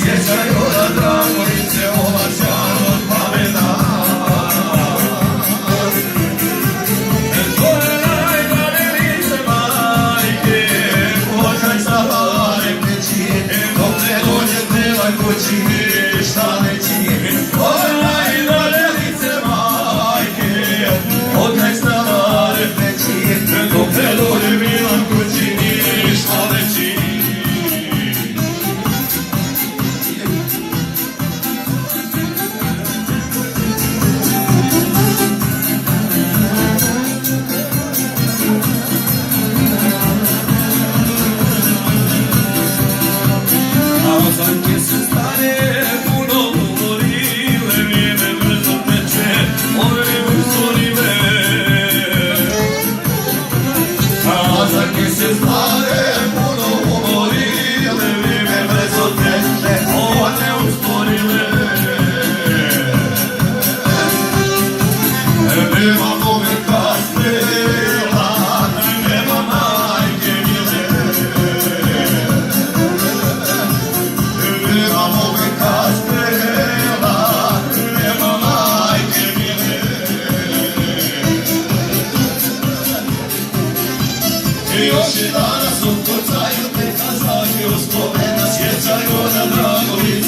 sjećaju na Dragovice, ova sjajno od pamena. To je najdraže lice majke, pokaj sa bare peći, dok ne dođe dnevaj kući, šta neći. To je najdraže lice majke, pokaj sa bare peći, dok ne dođe Milan kući, šta neći. Kazanke se stare puno govorile, vrijeme brzo teče, ove uzorile. Kazanke se stare puno govorile, vrijeme brzo teče, ove uzorile. Nema momenta strela, nema majke mile. Nema momenta strela, nema majke mile. I još i danas ukucaju te kazake, uspomena sjećaju na Dragovice.